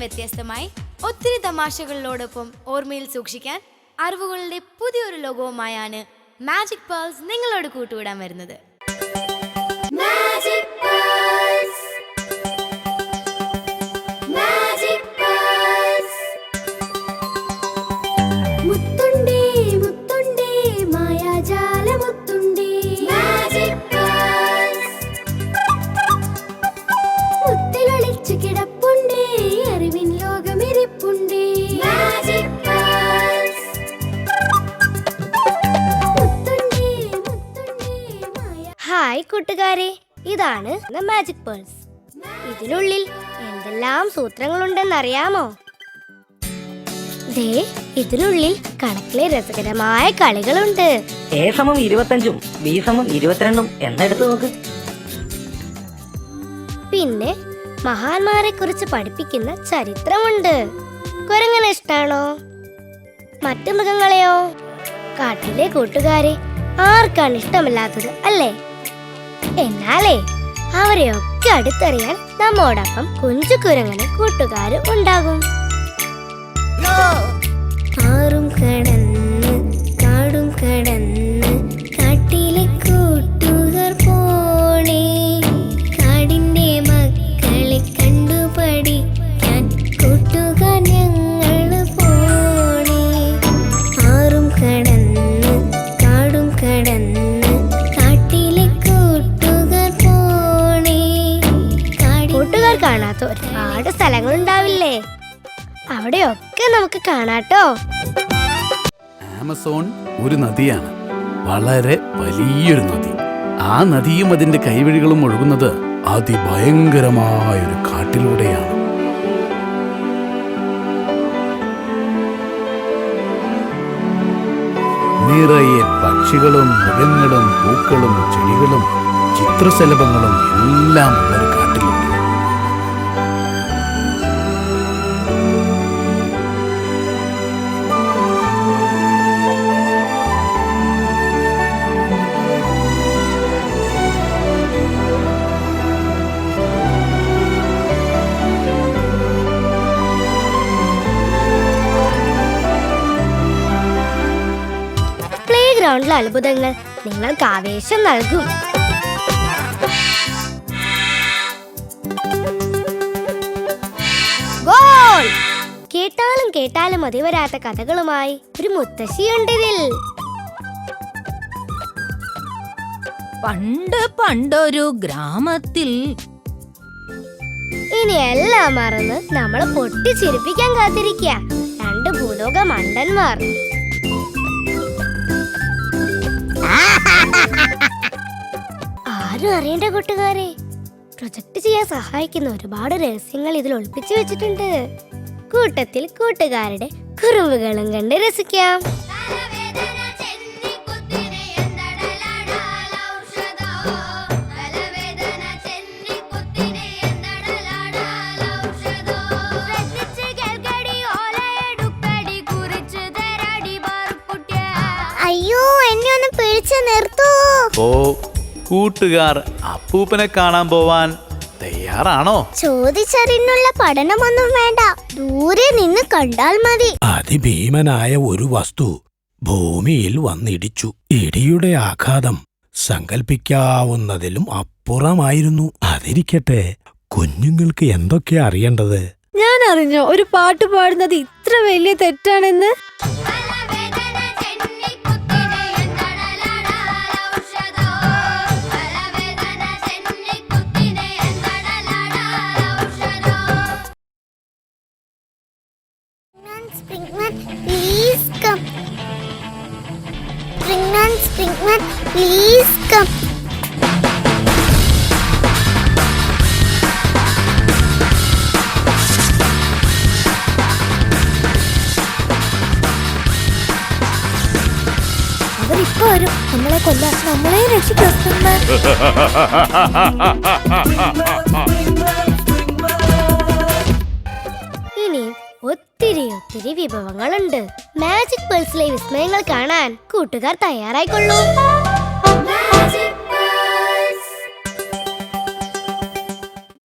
വ്യത്യസ്തമായി ഒത്തിരി തമാശകളോടൊപ്പം ഓർമ്മയിൽ സൂക്ഷിക്കാൻ അറിവുകളുടെ പുതിയൊരു ലോകവുമായാണ് മാജിക് പേൾസ് നിങ്ങളോട് കൂട്ടുകൂടാൻ വരുന്നത്. ഹായ് കൂട്ടുകാരെ, ഇതാണ് മാജിക് പേൾസ്. ഇതിനുള്ളിൽ എന്തെല്ലാം സൂത്രങ്ങളുണ്ടെന്നറിയാമോ? ദേ, ഇതിനുള്ളിൽ കണക്കിലെ രസകരമായ കളികളുണ്ട്. A=25 B=22 എന്നെടുത്ത് നോക്ക്. പിന്നെ മഹാന്മാരെ കുറിച്ച് പഠിപ്പിക്കുന്ന ചരിത്രമുണ്ട്. കുരങ്ങനെ ഇഷ്ടാണോ? മറ്റു മൃഗങ്ങളെയോ? കാട്ടിലെ കൂട്ടുകാരെ ആർക്കാണ് ഇഷ്ടമില്ലാത്തത് അല്ലേ? എന്നാലേ അവരെയൊക്കെ അടുത്തറിയാൻ നമ്മോടൊപ്പം കുഞ്ചു കുരങ്ങനെ കൂട്ടുകാരും ഉണ്ടാകും. ആറും കടന്ന് കാടും കടന്ന് കാട്ടിലെ കൂട്ടുകാർ പോണേ, കാടിന്റെ മക്കളെ കണ്ടുപഠിക്കാൻ കൂട്ടുകാർ ഞങ്ങൾ പോണേ. ആറും കടന്ന് കാടും കടന്ന് കാട്ടിലെ കൂട്ടുകാർ പോണേ. കൂട്ടുകാർ കാണാത്ത ഒരുപാട് സ്ഥലങ്ങളുണ്ടാവില്ലേ? അവിടെയൊക്കെ നമുക്ക് കാണാട്ടോ. ആമസോൺ ഒരു നദിയാണ്, വളരെ വലിയൊരു നദി. ആ നദിയും അതിന്റെ കൈവഴികളും ഒഴുകുന്നത് അതിഭയങ്കരമായൊരു കാട്ടിലൂടെയാണ്. നിറയെ പക്ഷികളും മൃഗങ്ങളും പൂക്കളും ചെടികളും ചിത്രശലഭങ്ങളും എല്ലാം ഉള്ളൊരു കാട്ടിലൂടെ. ഗ്രൗണ്ടിലെ അത്ഭുതങ്ങൾ നിങ്ങൾക്ക് ആവേശം നൽകും. ഗോൾ! കേട്ടാലും കേട്ടാലും മതിവരാത്ത കഥകളുമായി ഒരു മുത്തശ്ശിയുണ്ടിതിൽ. പണ്ടൊരു ഗ്രാമത്തിൽ. ഇനി എല്ലാം മറന്ന് നമ്മളെ പൊട്ടിച്ചിരിപ്പിക്കാൻ കാത്തിരിക്കുക രണ്ട് ഭൂലോക മണ്ടന്മാർ. ആരും അറിയേണ്ട കൂട്ടുകാരെ, പ്രൊജക്ട് ചെയ്യാൻ സഹായിക്കുന്ന ഒരുപാട് രഹസ്യങ്ങൾ ഇതിൽ ഒളിപ്പിച്ചു വെച്ചിട്ടുണ്ട്. കൂട്ടത്തിൽ കൂട്ടുകാരുടെ കുറുമ്പുകളും കണ്ട് രസിക്കാം. അയ്യോ, എന്നെ ഒന്ന് പിടിച്ചു നിർത്തൂ. ഓ, കൂട്ടുകാർ അപ്പൂപ്പനെ കാണാൻ പോവാൻ തയ്യാറാണോ? ചോദിച്ചറിഞ്ഞുള്ള പഠനമൊന്നും വേണ്ട, ദൂരെ നിന്ന് കണ്ടാൽ മതി. അതിഭീമനായ ഒരു വസ്തു ഭൂമിയിൽ വന്നിടിച്ചു. ഇടിയുടെ ആഘാതം സങ്കൽപ്പിക്കാവുന്നതിലും അപ്പുറമായിരുന്നു. അതിരിക്കട്ടെ, കുഞ്ഞുങ്ങൾക്ക് എന്തൊക്കെയാ അറിയേണ്ടത്? ഞാൻ അറിഞ്ഞോ ഒരു പാട്ട് പാടുന്നത് ഇത്ര വലിയ തെറ്റാണെന്ന്? Please come. Springman, please come. അവരിപ്പോ വരും, നമ്മളെ കൊല്ലാൻ, നമ്മളെ രക്ഷിക്കുന്ന. ഇനി ഒത്തിരി വിഭവങ്ങളുണ്ട്. മാജിക് പേൾസിലെ വിസ്മയങ്ങൾ കാണാൻ കൂട്ടുകാർ തയ്യാറായിക്കൊള്ളൂ.